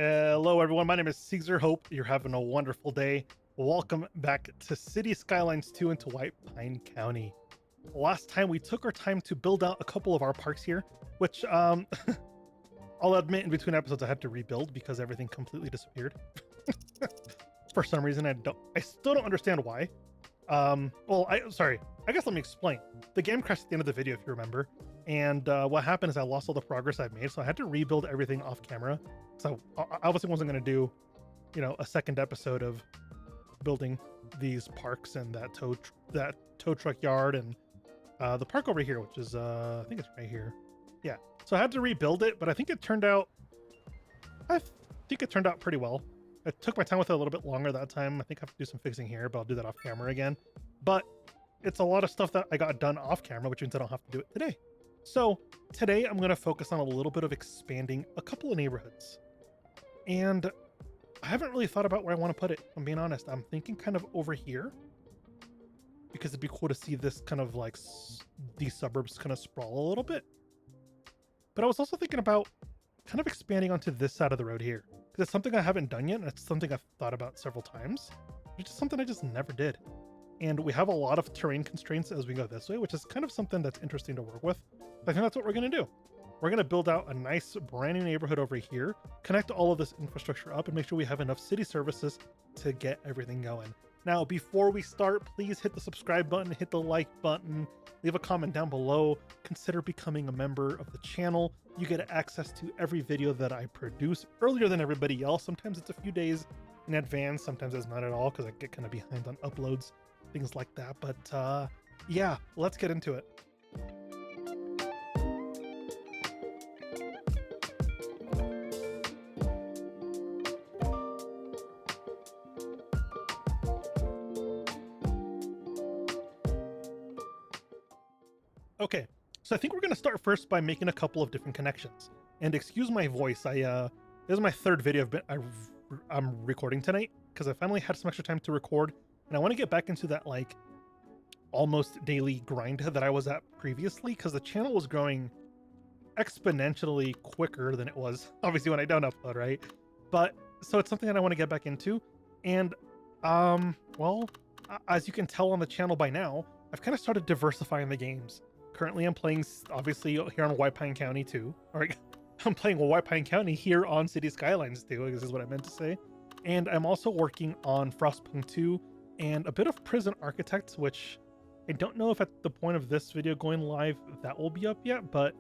Hello, everyone. My name is Caesar. Hope you're having a wonderful day. Welcome back to City Skylines 2 into White Pine County. Last time we took our time to build out a couple of our parks here, which I'll admit in between episodes I had to rebuild because everything completely disappeared. For some reason I still don't understand why. I guess let me explain. The game crashed at the end of the video if you remember. And what happened is I lost all the progress I've made, so I had to rebuild everything off camera. So I obviously wasn't going to do, a second episode of building these parks and that tow truck yard and the park over here, which is I think it's right here. Yeah. So I had to rebuild it, but I think it turned out pretty well. I took my time with it a little bit longer that time. I think I have to do some fixing here, but I'll do that off camera again. But it's a lot of stuff that I got done off camera, which means I don't have to do it today. So today I'm going to focus on a little bit of expanding a couple of neighborhoods. And I haven't really thought about where I want to put it. I'm being honest. I'm thinking kind of over here because it'd be cool to see this kind of like these suburbs kind of sprawl a little bit. But I was also thinking about kind of expanding onto this side of the road here because it's something I haven't done yet. And it's something I've thought about several times. It's just something I just never did. And we have a lot of terrain constraints as we go this way, which is kind of something that's interesting to work with. I think that's what we're going to do. We're going to build out a nice brand new neighborhood over here, connect all of this infrastructure up, and make sure we have enough city services to get everything going. Now, before we start, please hit the subscribe button, hit the like button, leave a comment down below, consider becoming a member of the channel. You get access to every video that I produce earlier than everybody else. Sometimes it's a few days in advance, sometimes it's not at all because I get kind of behind on uploads, things like that. But yeah, let's get into it. Okay, so I think we're going to start first by making a couple of different connections. And excuse my voice, this is my third video I'm recording tonight because I finally had some extra time to record, and I want to get back into that like almost daily grind that I was at previously because the channel was growing exponentially quicker than it was obviously when I don't upload, right? But so it's something that I want to get back into, and well, as you can tell on the channel by now, I've kind of started diversifying the games. Currently, I'm playing, obviously, here on White Pine County 2. Or I'm playing White Pine County here on City Skylines 2, this is what I meant to say. And I'm also working on Frostpunk 2 and a bit of Prison Architects, which I don't know if at the point of this video going live that will be up yet, but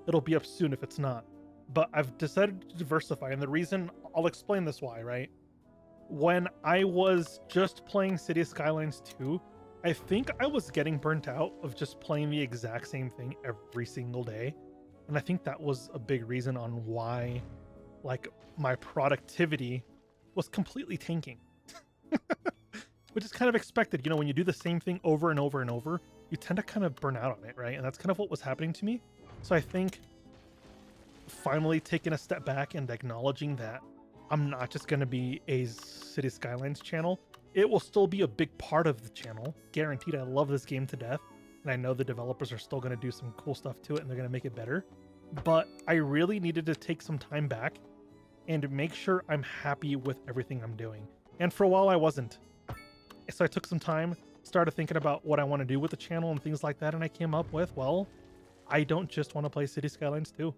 it'll be up soon if it's not. But I've decided to diversify, and the reason, I'll explain this why, right? When I was just playing City Skylines 2, I think I was getting burnt out of just playing the exact same thing every single day. And I think that was a big reason on why, like, my productivity was completely tanking. Which is kind of expected. When you do the same thing over and over and over, you tend to kind of burn out on it, right? And that's kind of what was happening to me. So I think finally taking a step back and acknowledging that I'm not just going to be a City Skylines channel. It will still be a big part of the channel. Guaranteed. I love this game to death. And I know the developers are still going to do some cool stuff to it and they're going to make it better. But I really needed to take some time back and make sure I'm happy with everything I'm doing. And for a while I wasn't. So I took some time, started thinking about what I want to do with the channel and things like that. And I came up with, well, I don't just want to play City Skylines 2.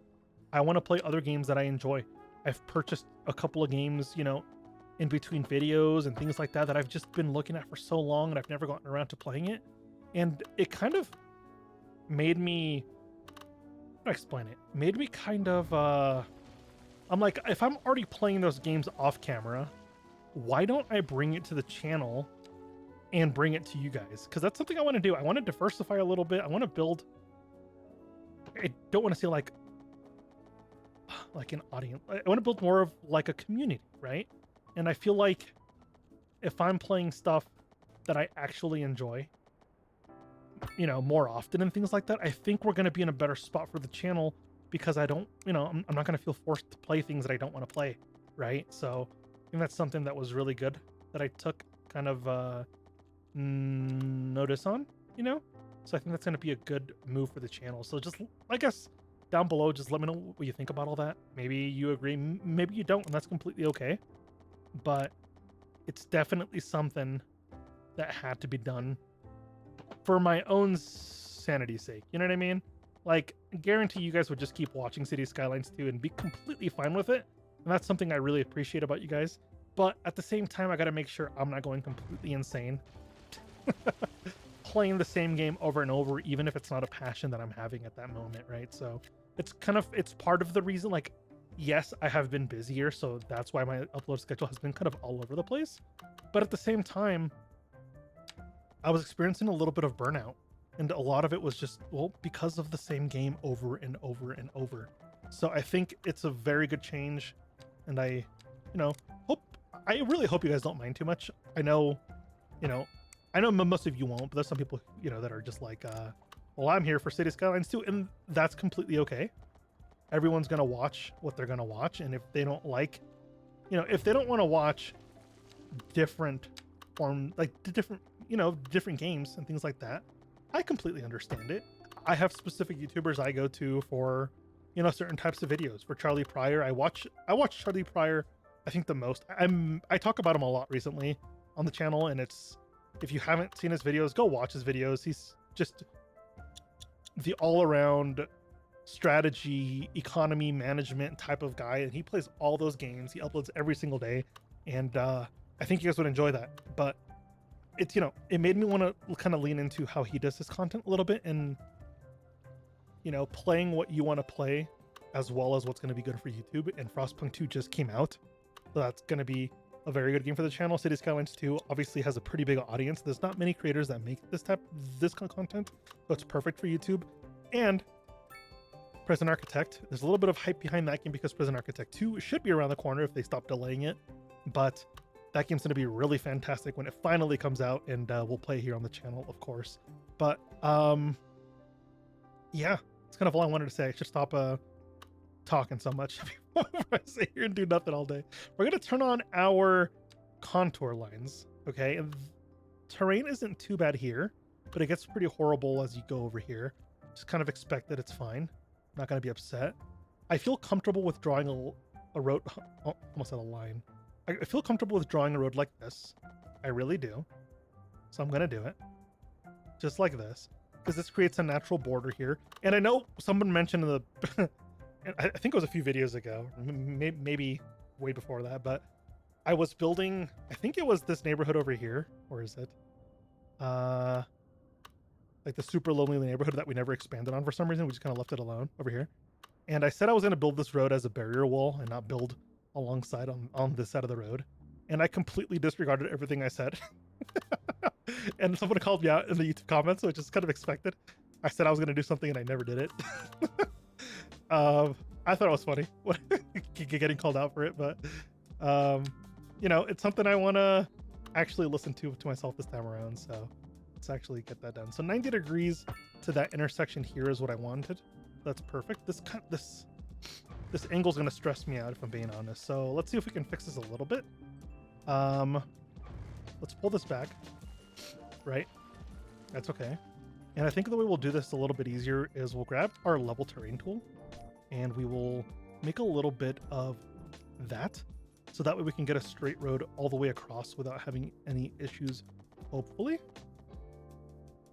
I want to play other games that I enjoy. I've purchased a couple of games, in between videos and things like that I've just been looking at for so long and I've never gotten around to playing it. And it kind of made me, how do I explain it? Made me kind of, I'm like, if I'm already playing those games off camera, why don't I bring it to the channel and bring it to you guys? Because that's something I want to do. I want to diversify a little bit. I want to build, I don't want to say like an audience. I want to build more of like a community, right? And I feel like if I'm playing stuff that I actually enjoy, more often and things like that, I think we're going to be in a better spot for the channel because I don't, I'm not going to feel forced to play things that I don't want to play, right? So I think that's something that was really good that I took kind of notice on, So I think that's going to be a good move for the channel. So just, I guess, down below, just let me know what you think about all that. Maybe you agree, maybe you don't, and that's completely okay. But it's definitely something that had to be done for my own sanity's sake. You know what I mean? Like, I guarantee you guys would just keep watching City Skylines 2 and be completely fine with it. And that's something I really appreciate about you guys. But at the same time, I got to make sure I'm not going completely insane playing the same game over and over, even if it's not a passion that I'm having at that moment, right? So it's part of the reason. Like, yes, I have been busier, so that's why my upload schedule has been kind of all over the place. But at the same time, I was experiencing a little bit of burnout, and a lot of it was just, well, because of the same game over and over and over. So I think it's a very good change, and I really hope you guys don't mind too much. I know most of you won't, but there's some people, that are just like, well, I'm here for City Skylines 2, and that's completely okay. Everyone's gonna watch what they're gonna watch, and if they don't like, if they don't want to watch different different games and things like that, I completely understand it. I have specific YouTubers I go to for, certain types of videos. For Charlie Pryor, I watch Charlie Pryor, I think, the most. I talk about him a lot recently on the channel, and if you haven't seen his videos, go watch his videos. He's just the all-around strategy, economy, management type of guy, and he plays all those games. He uploads every single day, and I think you guys would enjoy that. But it's, it made me want to kind of lean into how he does his content a little bit, and playing what you want to play as well as what's going to be good for YouTube. And Frostpunk 2 just came out, so that's going to be a very good game for the channel. City Skylines 2 obviously has a pretty big audience. There's not many creators that make this kind of content, so it's perfect for YouTube. And Prison Architect, there's a little bit of hype behind that game because Prison Architect 2 should be around the corner if they stop delaying it. But that game's going to be really fantastic when it finally comes out, and we'll play here on the channel, of course. But yeah, it's kind of all I wanted to say. I should stop talking so much before I sit here and do nothing all day. We're going to turn on our contour lines, okay? And terrain isn't too bad here, but it gets pretty horrible as you go over here. Just kind of expect that it's fine. Not going to be upset. I feel comfortable with drawing a road, almost at a line. I feel comfortable with drawing a road like this. I really do. So I'm going to do it just like this, because this creates a natural border here. And I know someone mentioned in the, I think it was a few videos ago, maybe way before that, but I was building, I think it was this neighborhood over here. Or is it? Like the super lonely neighborhood that we never expanded on for some reason. We just kind of left it alone over here. And I said I was going to build this road as a barrier wall and not build alongside on this side of the road. And I completely disregarded everything I said. And someone called me out in the YouTube comments, which is kind of expected. I said I was going to do something and I never did it. I thought it was funny getting called out for it, but it's something I want to actually listen to myself this time around. So let's actually get that done. So 90 degrees to that intersection here is what I wanted. That's perfect. This angle is going to stress me out if I'm being honest. So let's see if we can fix this a little bit. Let's pull this back. Right? That's okay. And I think the way we'll do this a little bit easier is we'll grab our level terrain tool and we will make a little bit of that. So that way we can get a straight road all the way across without having any issues, hopefully.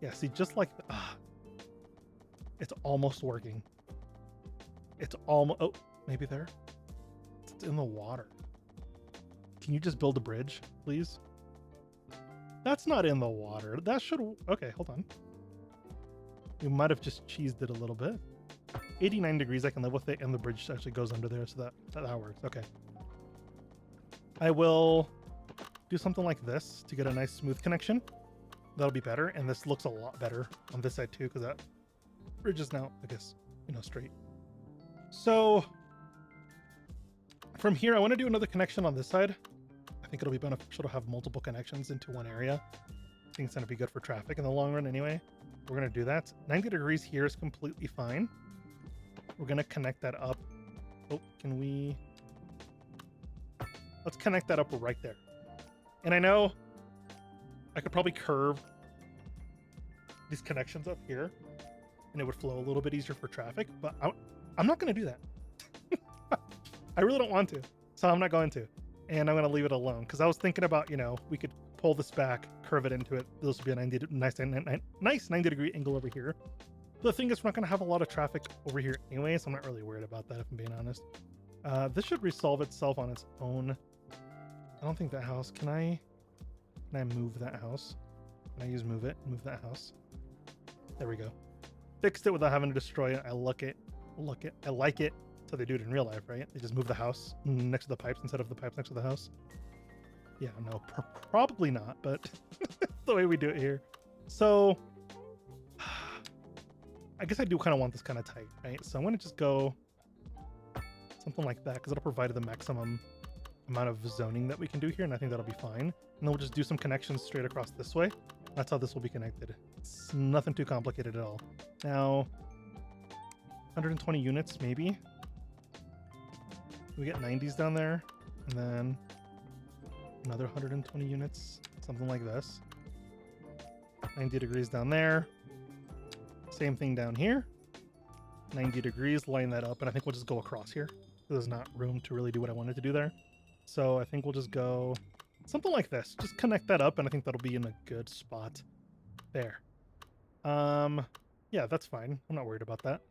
Yeah, see, just like, it's almost working. It's almost, oh, maybe there. It's in the water. Can you just build a bridge, please? That's not in the water. That should, okay, hold on. We might have just cheesed it a little bit. 89 degrees, I can live with it, and the bridge actually goes under there, so that works. Okay. I will do something like this to get a nice smooth connection. That'll be better, and this looks a lot better on this side too, because that bridge is now, I guess, straight. So from here, I want to do another connection on this side. I think it'll be beneficial to have multiple connections into one area. I think it's going to be good for traffic in the long run anyway. We're going to do that. 90 degrees here is completely fine. We're going to connect that up. Oh, can we? Let's connect that up right there. And I know I could probably curve these connections up here and it would flow a little bit easier for traffic, but I'm not going to do that. I really don't want to, so I'm not going to. And I'm going to leave it alone because I was thinking about, you know, we could pull this back, curve it into it. This would be a nice 90 degree angle over here. But the thing is, we're not going to have a lot of traffic over here anyway, so I'm not really worried about that, if I'm being honest. This should resolve itself on its own. I don't think that house, can I move that house? Can I use move that house? There we go. Fixed it without having to destroy it. I like it. So they do it in real life, right? They just move the house next to the pipes instead of the pipes next to the house. Yeah, no, probably not, but the way we do it here. So I guess I do kind of want this kind of tight, right? So I'm going to just go something like that because it'll provide the maximum amount of zoning that we can do here, and I think that'll be fine. And then we'll just do some connections straight across this way. That's how this will be connected. It's nothing too complicated at all. Now, 120 units, maybe. We get 90s down there, and then another 120 units, something like this. 90 degrees down there. Same thing down here. 90 degrees, line that up, and I think we'll just go across here. There's not room to really do what I wanted to do there. So I think we'll just go something like this. Just connect that up, and I think that'll be in a good spot there. Yeah, that's fine. I'm not worried about that.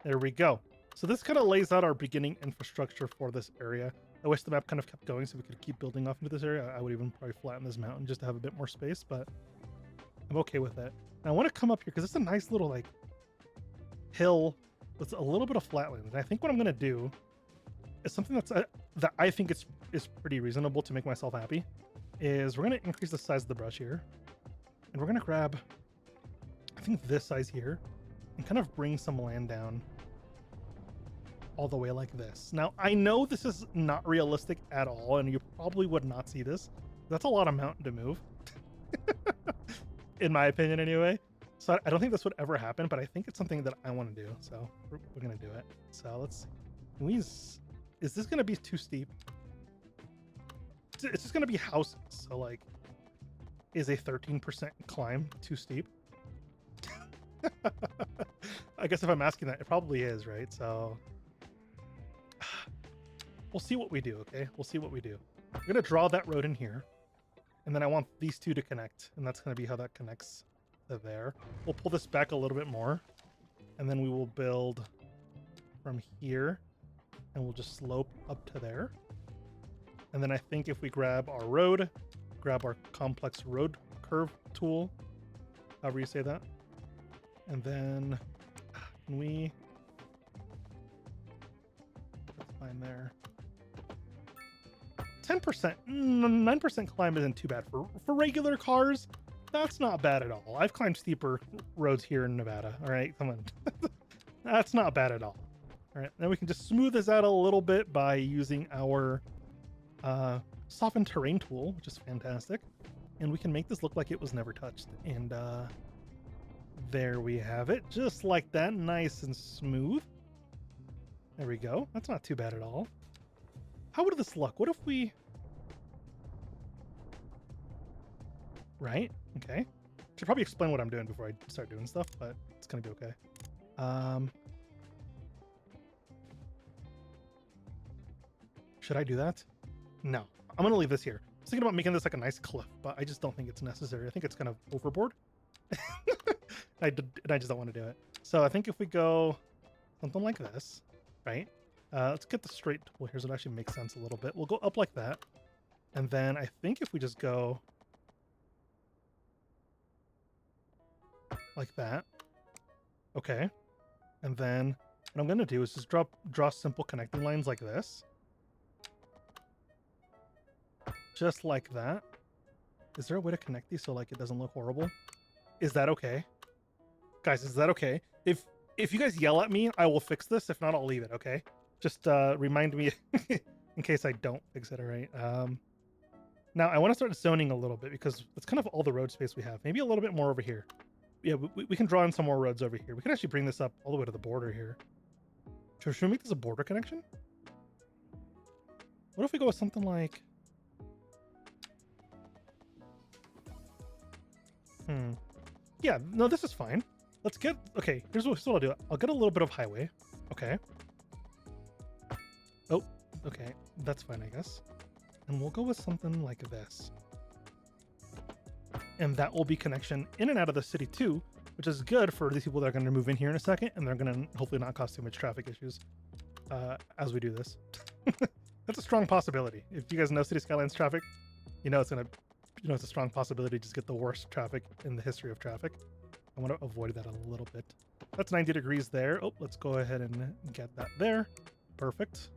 There we go. So this kind of lays out our beginning infrastructure for this area. I wish the map kind of kept going so we could keep building off into this area. I would even probably flatten this mountain just to have a bit more space, but I'm okay with that. And I want to come up here because it's a nice little like hill with a little bit of flatland. And I think what I'm going to do is something that I think is pretty reasonable to make myself happy. Is we're going to increase the size of the brush here, and we're going to grab, I think, this size here, and kind of bring some land down all the way like this. Now, I know this is not realistic at all, and you probably would not see this. That's a lot of mountain to move, in my opinion anyway. So I don't think this would ever happen, but I think it's something that I want to do. So we're going to do it. So let's see. Is this going to be too steep? It's just going to be houses. So like, is a 13% climb too steep? I guess if I'm asking that, it probably is, right? So we'll see what we do, okay? We'll see what we do. I'm going to draw that road in here, and then I want these two to connect, and that's going to be how that connects to there. We'll pull this back a little bit more, and then we will build from here, and we'll just slope up to there. And then I think if we grab our road, grab our complex road curve tool, however you say that, and then can we, that's fine there. 10%, 9% climb isn't too bad. For regular cars, that's not bad at all. I've climbed steeper roads here in Nevada, all right? Come on. That's not bad at all. All right, then we can just smooth this out a little bit by using our soften terrain tool, which is fantastic. And we can make this look like it was never touched. And there we have it, just like that, nice and smooth. There we go. That's not too bad at all. How would this look? What if we... Right? Okay. Should probably explain what I'm doing before I start doing stuff, but it's gonna be okay. Should I do that? No. I'm gonna leave this here. I was thinking about making this like a nice cliff, but I just don't think it's necessary. I think it's kind of overboard. I just don't want to do it. So I think if we go something like this, right? Let's get the straight tool here so it actually makes sense a little bit. We'll go up like that. And then I think if we just go like that. Okay. And then what I'm going to do is just draw simple connecting lines like this. Just like that. Is there a way to connect these so like it doesn't look horrible? Is that okay? Guys, is that okay? If you guys yell at me, I will fix this. If not, I'll leave it, okay? Just remind me in case I don't fix it, all right? Now, I want to start zoning a little bit because that's kind of all the road space we have. Maybe a little bit more over here. Yeah, we can draw in some more roads over here. We can actually bring this up all the way to the border here. Should we make this a border connection? What if we go with something like... Yeah, no, this is fine. let's get, okay, here's what I'll do. I'll get a little bit of highway. Okay. Oh, okay. That's fine, I guess. And we'll go with something like this. And that will be connection in and out of the city too, which is good for these people that are going to move in here in a second, and they're going to hopefully not cause too much traffic issues as we do this. That's a strong possibility. If you guys know City Skylines traffic, you know it's a strong possibility to just get the worst traffic in the history of traffic. I want to avoid that a little bit. That's 90 degrees there. Oh, let's go ahead and get that there. Perfect.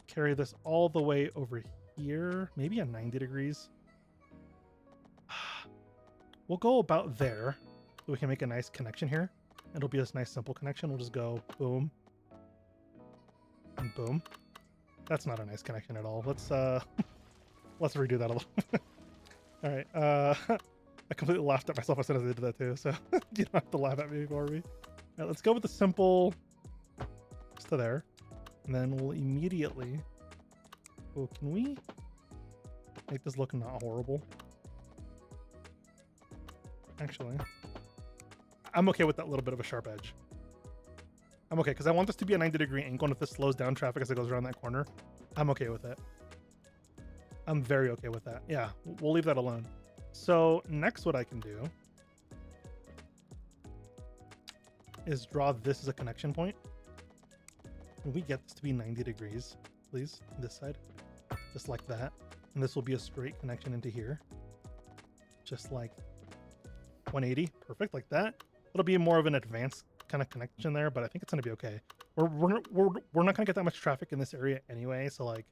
Carry this all the way over here, maybe at 90 degrees. We'll go about there so we can make a nice connection here. It'll be this nice simple connection. We'll just go boom and boom. That's not a nice connection at all. Let's let's redo that a little. All right. I completely laughed at myself as soon as I did that too, so you don't have to laugh at me for me. All right, let's go with the simple just to there. And then we'll immediately... Oh, can we make this look not horrible? Actually, I'm okay with that little bit of a sharp edge. I'm okay, because I want this to be a 90-degree angle, and if this slows down traffic as it goes around that corner, I'm okay with it. I'm very okay with that. Yeah, we'll leave that alone. So next what I can do is draw this as a connection point. Can we get this to be 90 degrees, please? This side, just like that. And this will be a straight connection into here. Just like 180, perfect, like that. It'll be more of an advanced kind of connection there, but I think it's gonna be okay. We're not gonna get that much traffic in this area anyway, so like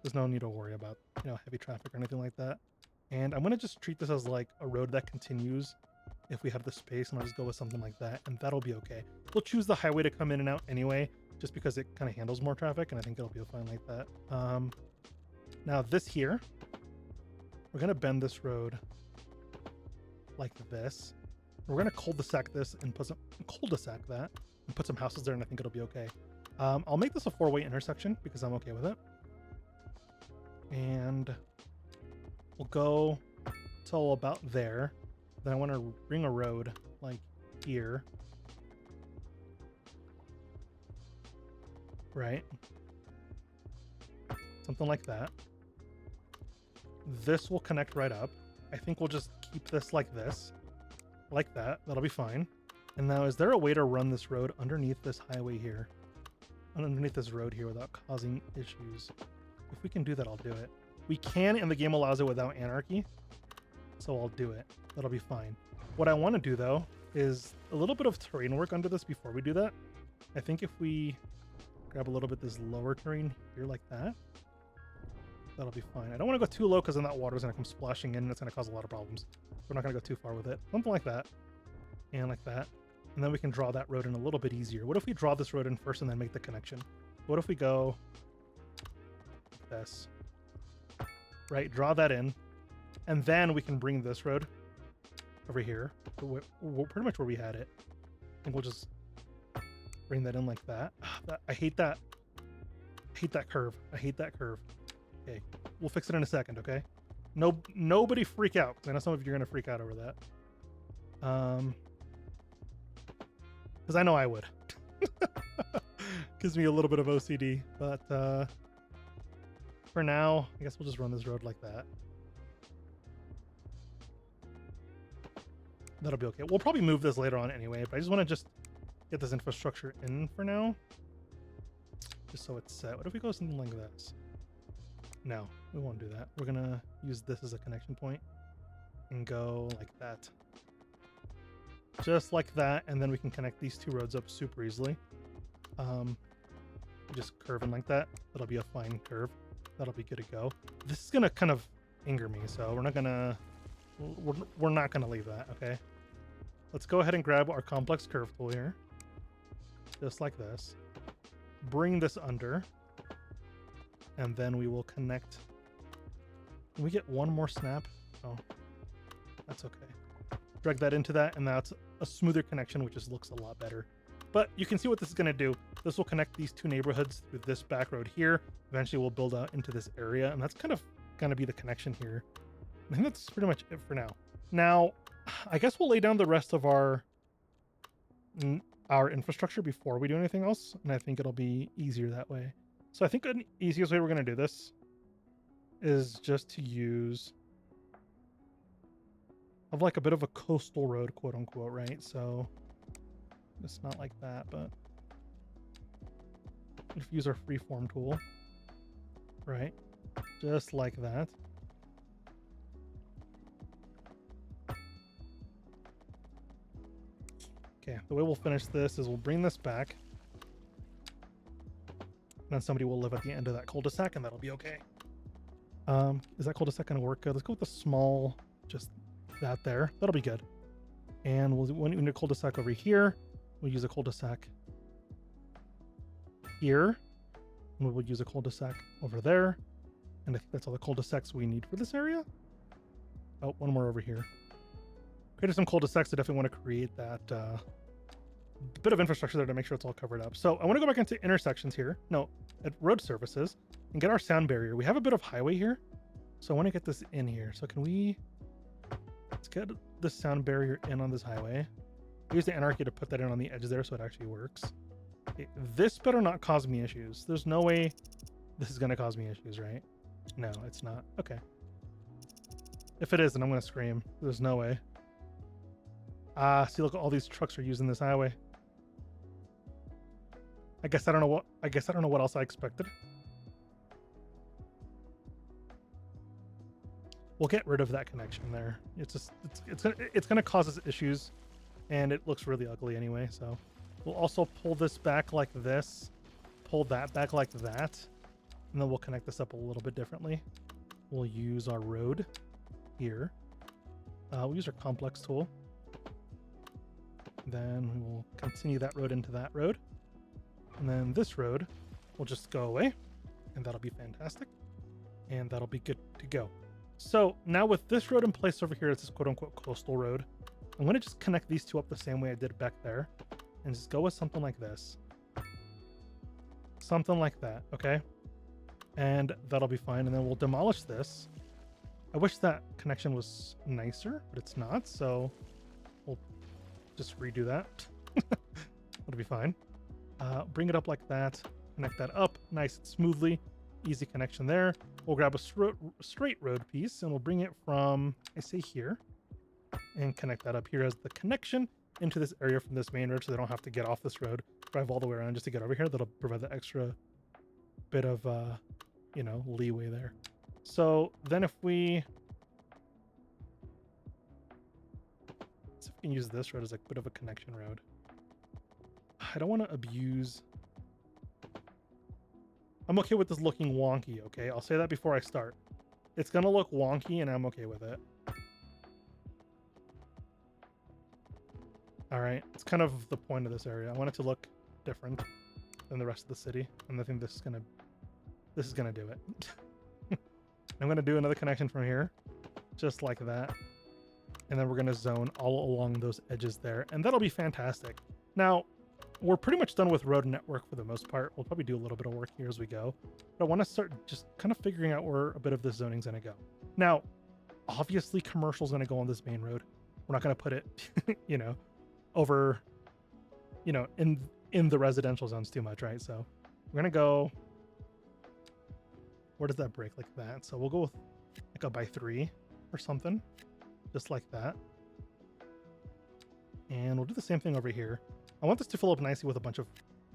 there's no need to worry about, you know, heavy traffic or anything like that. And I'm gonna just treat this as like a road that continues if we have the space, and I'll just go with something like that, and that'll be okay. We'll choose the highway to come in and out anyway, just because it kind of handles more traffic, and I think it'll be fine like that. Now this here, we're gonna bend this road like this. We're gonna cul-de-sac this and put some cul-de-sac that and put some houses there, and I think it'll be okay. I'll make this a 4-way intersection because I'm okay with it. And we'll go till about there. Then I want to bring a road like here. Right? Something like that. This will connect right up. I think we'll just keep this like this. Like that. That'll be fine. And now, is there a way to run this road underneath this highway here? Underneath this road here without causing issues? If we can do that, I'll do it. We can, and the game allows it without anarchy. So I'll do it. That'll be fine. What I want to do, though, is a little bit of terrain work under this before we do that. I think if we grab a little bit this lower terrain here like that, that'll be fine. I don't want to go too low because then that water is going to come splashing in and it's going to cause a lot of problems. We're not going to go too far with it. Something like that. And like that. And then we can draw that road in a little bit easier. What if we draw this road in first and then make the connection? What if we go like this? Right, draw that in. And then we can bring this road over here. Pretty much where we had it. I think we'll just bring that in like that. I hate that. I hate that curve. I hate that curve. Okay, we'll fix it in a second, okay? Nobody freak out, because I know some of you are going to freak out over that. Because I know I would. Gives me a little bit of OCD, but for now, I guess we'll just run this road like that. That'll be okay. We'll probably move this later on anyway, but I just want to just get this infrastructure in for now. Just so it's set. What if we go something like this? No, we won't do that. We're going to use this as a connection point and go like that. Just like that, and then we can connect these two roads up super easily. Just curving like that. That'll be a fine curve. That'll be good to go. This is gonna kind of anger me, so we're not gonna leave that. Okay. Let's go ahead and grab our complex curve tool here, just like this. Bring this under, and then we will connect. Can we get one more snap? Oh, that's okay. Drag that into that, and that's a smoother connection, which just looks a lot better. But you can see what this is going to do. This will connect these two neighborhoods through this back road here. Eventually, we'll build out into this area, and that's kind of going to be the connection here. I think that's pretty much it for now. Now, I guess we'll lay down the rest of our our infrastructure before we do anything else, and I think it'll be easier that way. So I think an easiest way we're going to do this is just to use of like a bit of a coastal road, quote unquote, right? So it's not like that, but if we use our freeform tool, right? Just like that. Okay, the way we'll finish this is we'll bring this back. And then somebody will live at the end of that cul-de-sac, and that'll be okay. Is that cul-de-sac going to work good? Let's go with the small, just that there. That'll be good. And we'll do a cul-de-sac over here. We'll use a cul-de-sac here. And we will use a cul-de-sac over there. And I think that's all the cul-de-sacs we need for this area. Oh, one more over here. Created some cul-de-sacs. I definitely want to create that bit of infrastructure there to make sure it's all covered up. So I want to go back into intersections here. No, at road surfaces and get our sound barrier. We have a bit of highway here. So I want to get this in here. So can we, let's get the sound barrier in on this highway. Use the anarchy to put that in on the edge there so it actually works. Okay, this better not cause me issues. There's no way this is going to cause me issues, right? No, it's not. Okay. If it is, then I'm going to scream. There's no way. See, look, all these trucks are using this highway. I guess I don't know what else I expected. We'll get rid of that connection there. It's just it's gonna cause us issues, and it looks really ugly anyway. So we'll also pull this back like this, pull that back like that, and then we'll connect this up a little bit differently. We'll use our road here. We'll use our complex tool. Then we will continue that road into that road. And then this road will just go away, and that'll be fantastic. And that'll be good to go. So now with this road in place over here, it's this quote unquote coastal road. I'm going to just connect these two up the same way I did back there and just go with something like this. Something like that, okay? And that'll be fine. And then we'll demolish this. I wish that connection was nicer, but it's not. So we'll just redo that. That'll be fine. Bring it up like that. Connect that up nice and smoothly. Easy connection there. We'll grab a straight road piece and we'll bring it from, I say here, and connect that up here as the connection into this area from this main road so they don't have to get off this road, drive all the way around just to get over here. That'll provide the extra bit of, leeway there. So then if we can use this road as a bit of a connection road. I don't want to abuse. I'm okay with this looking wonky, okay? I'll say that before I start. It's going to look wonky and I'm okay with it. All right. It's kind of the point of this area. I want it to look different than the rest of the city. And I think this is going to do it. I'm going to do another connection from here, just like that. And then we're going to zone all along those edges there. And that'll be fantastic. Now, we're pretty much done with road network for the most part. We'll probably do a little bit of work here as we go. But I want to start just kind of figuring out where a bit of this zoning is going to go. Now, obviously, commercial is going to go on this main road. We're not going to put it, over, in the residential zones too much, right? So we're going to go, where does that break? Like that. So we'll go with like a by 3 or something, just like that. And we'll do the same thing over here. I want this to fill up nicely with a bunch of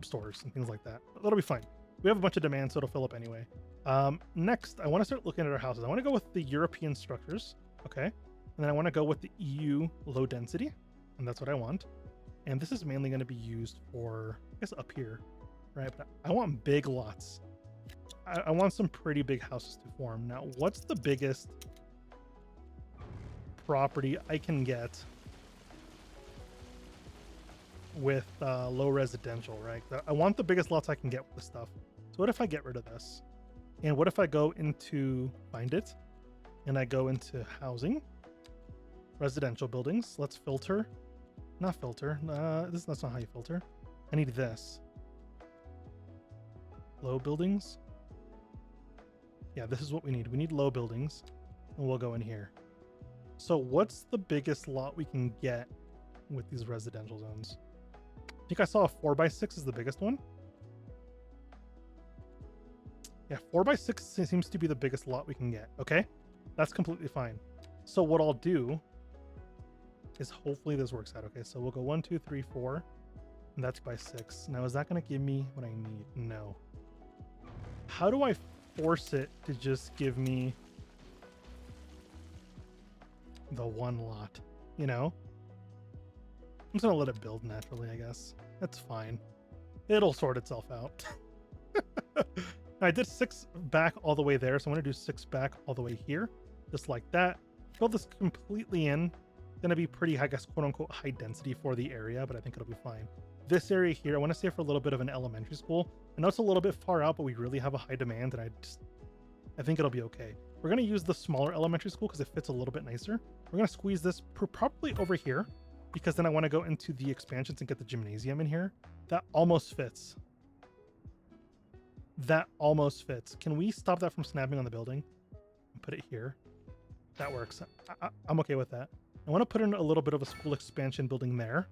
stores and things like that. That'll be fine. We have a bunch of demand, so it'll fill up anyway. Next, I want to start looking at our houses. I want to go with the European structures, okay? And then I want to go with the EU low density, and that's what I want. And this is mainly going to be used for, I guess, up here, right? But I want big lots. I want some pretty big houses to form. Now, what's the biggest property I can get with low residential, right? I want the biggest lots I can get with this stuff. So what if I get rid of this? And what if I go into find it and I go into housing, residential buildings? Let's filter, not filter. That's not how you filter. I need this. Low buildings. Yeah, this is what we need. We need low buildings, and we'll go in here. So what's the biggest lot we can get with these residential zones? think I saw a 4x6 is the biggest one. Yeah, 4x6 seems to be the biggest lot we can get. Okay, that's completely fine. So what I'll do is hopefully this works out. Okay, so we'll go 1, 2, 3, 4, and that's by 6. Now, is that going to give me what I need? No. How do I force it to just give me the one lot? You know, I'm just going to let it build naturally, I guess. That's fine. It'll sort itself out. I did 6 back all the way there, so I'm going to do 6 back all the way here, just like that. Fill this completely in. Going to be pretty, I guess, quote-unquote high density for the area, but I think it'll be fine. This area here, I want to say for a little bit of an elementary school. I know it's a little bit far out, but we really have a high demand, and I think it'll be okay. We're going to use the smaller elementary school because it fits a little bit nicer. We're going to squeeze this probably over here, because then I want to go into the expansions and get the gymnasium in here. That almost fits. That almost fits. Can we stop that from snapping on the building and put it here? That works. I'm okay with that. I want to put in a little bit of a school expansion building there,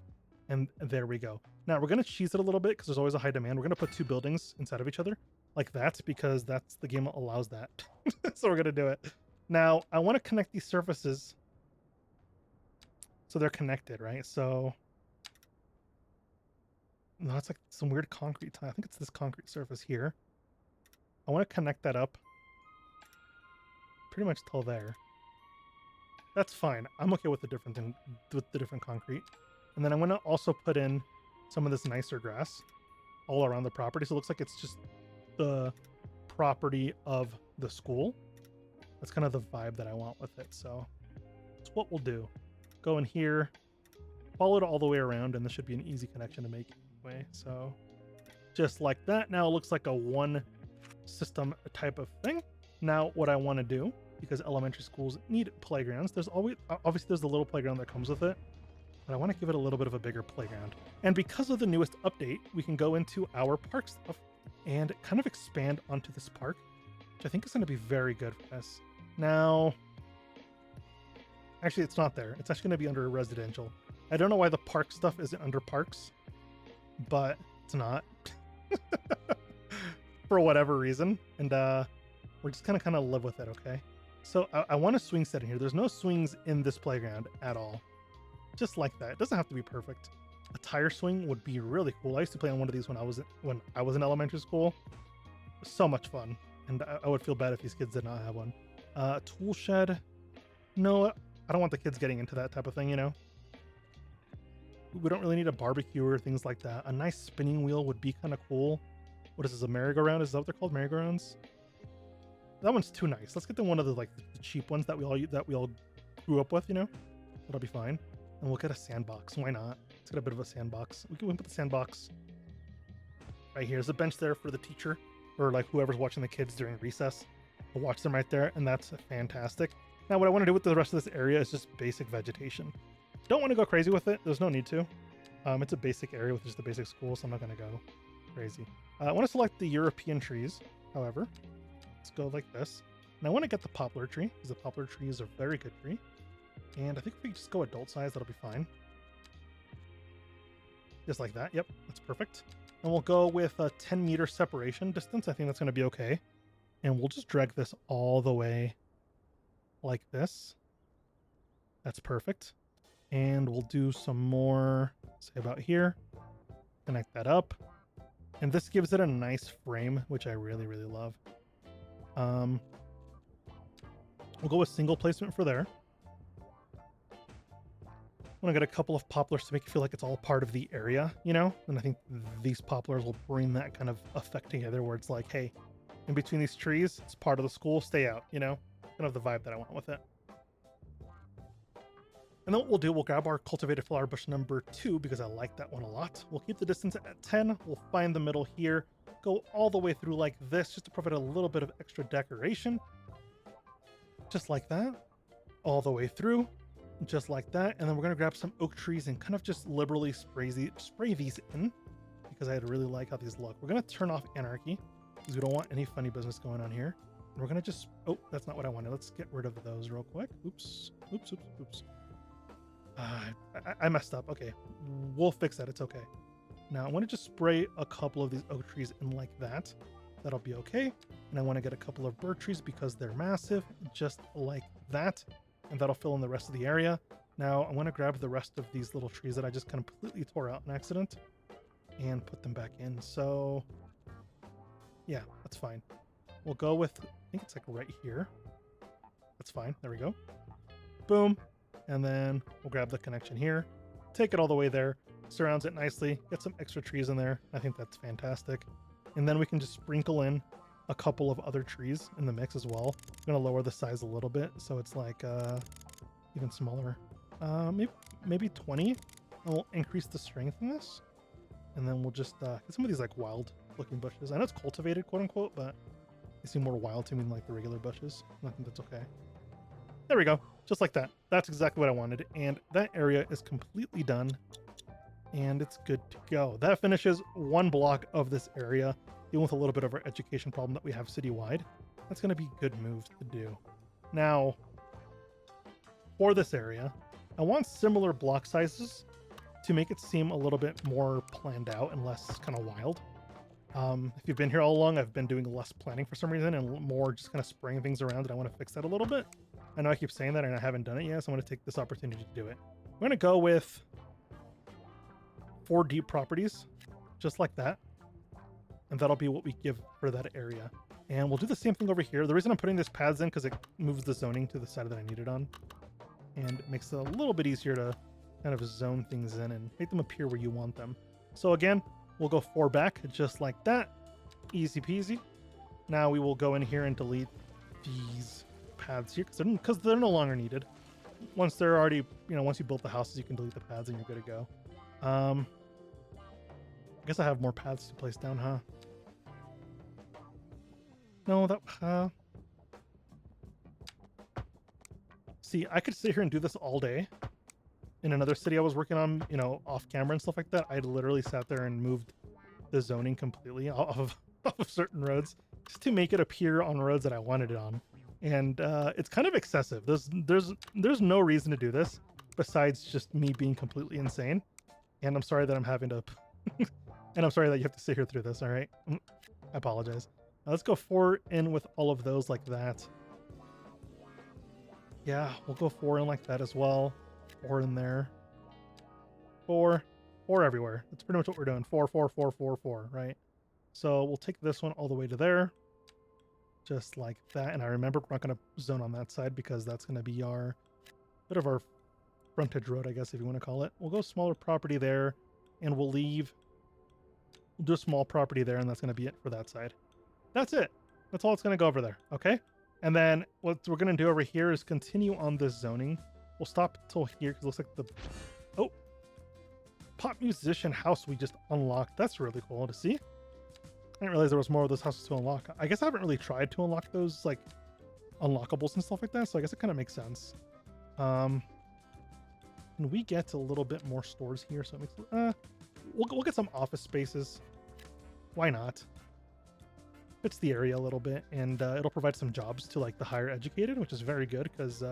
and there we go. Now we're going to cheese it a little bit because there's always a high demand. We're going to put 2 buildings inside of each other like that because that's the game allows that. So we're going to do it. Now I want to connect these surfaces so they're connected, right? So no, it's like some weird concrete tile. I think it's this concrete surface here. I want to connect that up pretty much till there. That's fine. I'm okay with the different concrete. And then I'm going to also put in some of this nicer grass all around the property. So it looks like it's just the property of the school. That's kind of the vibe that I want with it. So that's what we'll do. Go in here, follow it all the way around, and this should be an easy connection to make anyway. So just like that. Now it looks like a one system type of thing. Now what I want to do, because elementary schools need playgrounds, there's always, obviously there's the little playground that comes with it, but I want to give it a little bit of a bigger playground. And because of the newest update, we can go into our park stuff and kind of expand onto this park, which I think is going to be very good for us. Now, actually it's not there. It's actually going to be under residential. I don't know why the park stuff isn't under parks, but it's not. For whatever reason. And we're just gonna kind of live with it, okay? So I want a swing set in here. There's no swings in this playground at all. Just like that. It doesn't have to be perfect. A tire swing would be really cool. I used to play on one of these when I was in elementary school. So much fun. And I would feel bad if these kids did not have one. Tool shed. No, I don't want the kids getting into that type of thing, you know? We don't really need a barbecue or things like that. A nice spinning wheel would be kind of cool. What is this, a merry-go-round? Is that what they're called, merry-go-rounds? That one's too nice. Let's get the one of the cheap ones that we all grew up with, you know? That'll be fine. And we'll get a sandbox. Why not? Let's get a bit of a sandbox. We can put the sandbox right here. There's a bench there for the teacher or like whoever's watching the kids during recess. We'll watch them right there, and that's fantastic. Now, what I want to do with the rest of this area is just basic vegetation. Don't want to go crazy with it. There's no need to. It's a basic area with just a basic school, so I'm not going to go crazy. I want to select the European trees, however. Let's go like this. And I want to get the poplar tree, because the poplar tree is a very good tree. And I think if we just go adult size, that'll be fine. Just like that. Yep, that's perfect. And we'll go with a 10-meter separation distance. I think that's going to be okay. And we'll just drag this all the way like this. That's perfect. And we'll do some more, say about here. Connect that up. And this gives it a nice frame, which I really, really love. We'll go with single placement for there. I'm going to get a couple of poplars to make it feel like it's all part of the area, you know? And I think these poplars will bring that kind of effect together where it's like, hey, in between these trees, it's part of the school, stay out, you know? Kind of the vibe that I want with it. And then what we'll do, we'll grab our cultivated flower bush number 2 because I like that one a lot. We'll keep the distance at 10. We'll find the middle here, go all the way through like this just to provide a little bit of extra decoration. Just like that. All the way through. Just like that. And then we're going to grab some oak trees and kind of just liberally spray these in because I really like how these look. We're going to turn off anarchy because we don't want any funny business going on here. And we're going to just... Oh, that's not what I wanted. Let's get rid of those real quick. Oops. Oops, oops, oops. I messed up. Okay. We'll fix that. It's okay. Now I want to just spray a couple of these oak trees in like that. That'll be okay. And I want to get a couple of birch trees because they're massive, just like that. And that'll fill in the rest of the area. Now I want to grab the rest of these little trees that I just completely tore out in accident and put them back in. So yeah, that's fine. We'll go with, I think it's like right here. That's fine. There we go. Boom. And then we'll grab the connection here, take it all the way there, surrounds it nicely, get some extra trees in there. I think that's fantastic. And then we can just sprinkle in a couple of other trees in the mix as well. I'm going to lower the size a little bit so it's like even smaller. Maybe 20. And we'll increase the strength in this. And then we'll just get some of these like wild looking bushes. I know it's cultivated, quote unquote, but they seem more wild to me than like the regular bushes. I think that's okay. There we go. Just like that. That's exactly what I wanted. And that area is completely done. And it's good to go. That finishes one block of this area, dealing with a little bit of our education problem that we have citywide. That's going to be a good move to do. Now, for this area, I want similar block sizes to make it seem a little bit more planned out and less kind of wild. If you've been here all along, I've been doing less planning for some reason and more just kind of spraying things around, and I want to fix that a little bit. I know I keep saying that and I haven't done it yet, so I'm going to take this opportunity to do it. I'm going to go with 4 deep properties, just like that. And that'll be what we give for that area. And we'll do the same thing over here. The reason I'm putting this paths in because it moves the zoning to the side that I need it on. And it makes it a little bit easier to kind of zone things in and make them appear where you want them. So again, we'll go 4 back, just like that. Easy peasy. Now we will go in here and delete these paths here because they're no longer needed. Once they're already, once you build the houses, you can delete the paths and you're good to go. I guess I have more paths to place down, huh? No, that... See, I could sit here and do this all day. In another city I was working on, off camera and stuff like that, I literally sat there and moved the zoning completely off of certain roads just to make it appear on roads that I wanted it on. And it's kind of excessive. There's no reason to do this besides just me being completely insane. And I'm sorry that I'm having to... and I'm sorry that you have to sit here through this, all right? I apologize. Now let's go 4 in with all of those like that. Yeah, we'll go 4 in like that as well. 4 in there. 4 everywhere. That's pretty much what we're doing. 4, 4, 4, 4, 4, right? So we'll take this one all the way to there. Just like that. And I remember we're not going to zone on that side because that's going to be our bit of our frontage road, I guess, if you want to call it. We'll go smaller property there, and we'll do a small property there, and that's going to be it for that side. That's it. That's all it's going to go over there, okay? And then what we're going to do over here is continue on this zoning. We'll stop till here because it looks like the... Oh! Pop musician house we just unlocked. That's really cool to see. I didn't realize there was more of those houses to unlock. I guess I haven't really tried to unlock those, like, unlockables and stuff like that, so I guess it kind of makes sense. Can we get a little bit more stores here? So it makes... we'll get some office spaces. Why not? Fits the area a little bit, and it'll provide some jobs to, like, the higher educated, which is very good, because we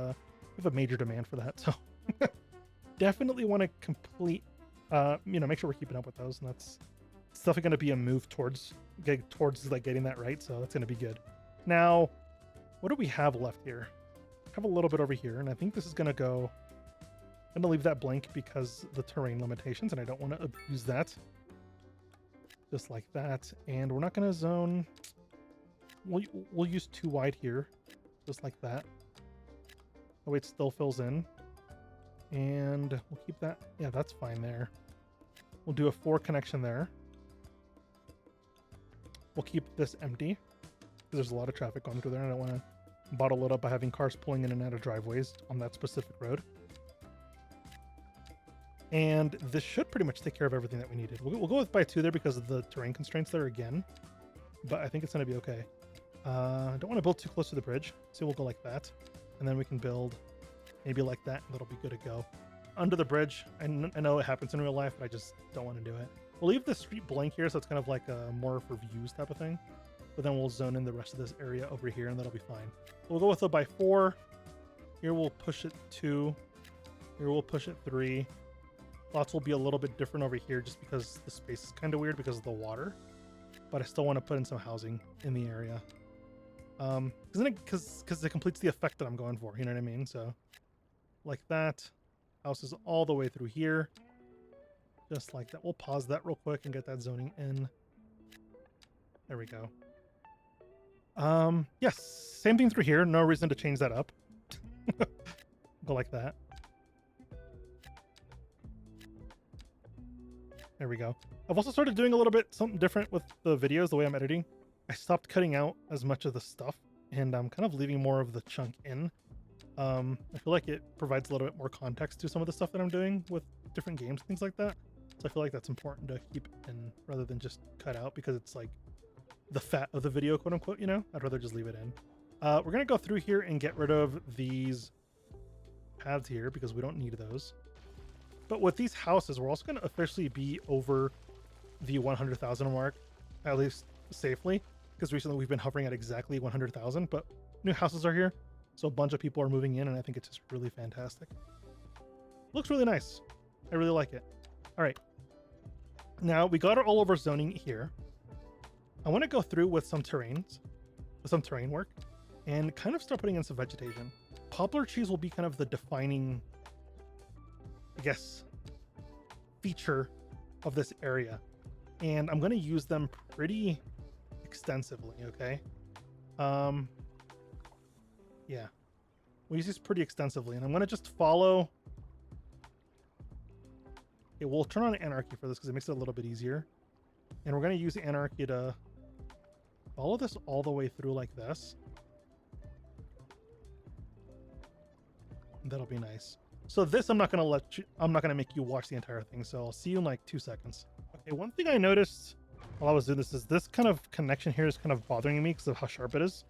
have a major demand for that, so... Definitely want to complete... make sure we're keeping up with those, and that's... It's definitely going to be a move towards like getting that right, so that's going to be good. Now, what do we have left here? I have a little bit over here, and I think this is going to go... I'm going to leave that blank because the terrain limitations, and I don't want to abuse that. Just like that. And we're not going to zone... We'll use 2 wide here, just like that. That way it still fills in. And we'll keep that... Yeah, that's fine there. We'll do a 4 connection there. We'll keep this empty because there's a lot of traffic going through there, and I don't want to bottle it up by having cars pulling in and out of driveways on that specific road. And this should pretty much take care of everything that we needed. We'll go with by 2 there because of the terrain constraints there again, but I think it's going to be okay. I don't want to build too close to the bridge, so we'll go like that, and then we can build maybe like that, and that'll be good to go. Under the bridge, I know it happens in real life, but I just don't want to do it. We'll leave the street blank here, so it's kind of like a more for views type of thing. But then we'll zone in the rest of this area over here, and that'll be fine. We'll go with a by 4. Here we'll push it 2. Here we'll push it 3. Thoughts will be a little bit different over here just because the space is kind of weird because of the water. But I still want to put in some housing in the area. Because it completes the effect that I'm going for, you know what I mean? So, like that. Houses all the way through here. Just like that. We'll pause that real quick and get that zoning in. There we go. Yes, same thing through here. No reason to change that up. Go like that. There we go. I've also started doing a little bit something different with the videos, the way I'm editing. I stopped cutting out as much of the stuff, and I'm kind of leaving more of the chunk in. I feel like it provides a little bit more context to some of the stuff that I'm doing with different games, things like that. So I feel like that's important to keep in rather than just cut out, because it's like the fat of the video, quote unquote, you know? I'd rather just leave it in. We're going to go through here and get rid of these paths here because we don't need those. But with these houses, we're also going to officially be over the 100,000 mark, at least safely, because recently we've been hovering at exactly 100,000, but new houses are here. So a bunch of people are moving in, and I think it's just really fantastic. Looks really nice. I really like it. All right. Now we got our all over zoning here. I want to go through with some terrains, with some terrain work, and kind of start putting in some vegetation. Poplar trees will be kind of the defining, I guess, feature of this area. And I'm going to use them pretty extensively, okay? Yeah. We use these pretty extensively, and I'm going to just follow. Okay, we'll turn on anarchy for this because it makes it a little bit easier. And we're going to use anarchy to follow this all the way through like this. That'll be nice. So this, I'm not going to make you watch the entire thing. So I'll see you in like 2 seconds. Okay, one thing I noticed while I was doing this is this kind of connection here is kind of bothering me because of how sharp it is.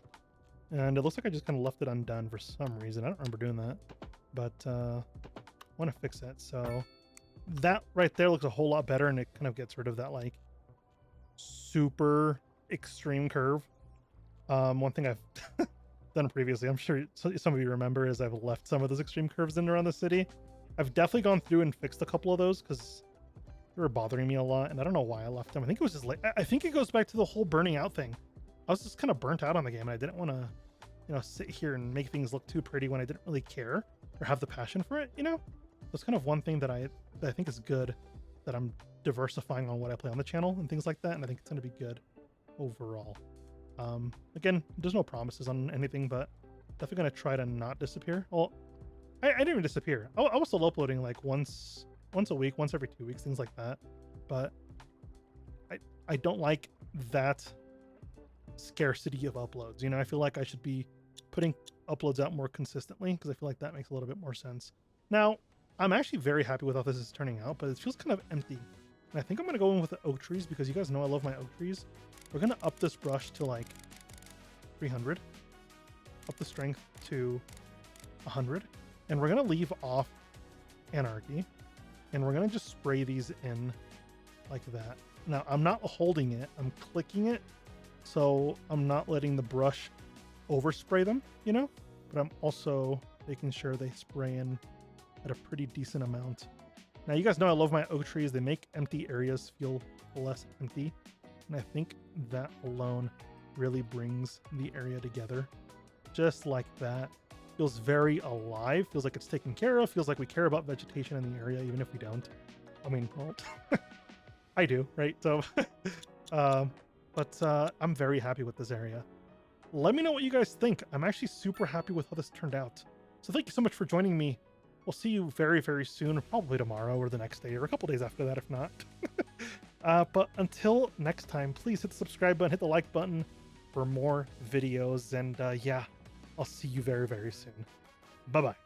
And it looks like I just kind of left it undone for some reason. I don't remember doing that, but I want to fix it. So that right there looks a whole lot better, and it kind of gets rid of that like super extreme curve. One thing I've done previously, I'm sure some of you remember, is I've left some of those extreme curves in around the city. I've definitely gone through and fixed a couple of those because they were bothering me a lot, and I don't know why I left them. I think it was just like, I think it goes back to the whole burning out thing. I was just kind of burnt out on the game, and I didn't want to, you know, sit here and make things look too pretty when I didn't really care or have the passion for it, you know? That's kind of one thing that I think is good, that I'm diversifying on what I play on the channel and things like that, and I think it's going to be good overall. Again, there's no promises on anything, but definitely going to try to not disappear. Well, I didn't even disappear. I was still uploading like once a week, once every 2 weeks, things like that. But I don't like that scarcity of uploads. You know, I feel like I should be putting uploads out more consistently because I feel like that makes a little bit more sense. Now, I'm actually very happy with how this is turning out, but it feels kind of empty. And I think I'm going to go in with the oak trees because you guys know I love my oak trees. We're going to up this brush to like 300, up the strength to 100, and we're going to leave off anarchy, and we're going to just spray these in like that. Now, I'm not holding it, I'm clicking it, so I'm not letting the brush overspray them, you know, but I'm also making sure they spray in at a pretty decent amount. Now, you guys know I love my oak trees. They make empty areas feel less empty, and I think that alone really brings the area together. Just like that. Feels very alive, feels like it's taken care of, feels like we care about vegetation in the area, even if we don't. I mean, well, I do, right? So, I'm very happy with this area. Let me know what you guys think. I'm actually super happy with how this turned out. So thank you so much for joining me. We'll see you very, very soon, probably tomorrow or the next day or a couple days after that, if not. But until next time, please hit the subscribe button, hit the like button for more videos, and yeah, I'll see you very, very soon. Bye-bye.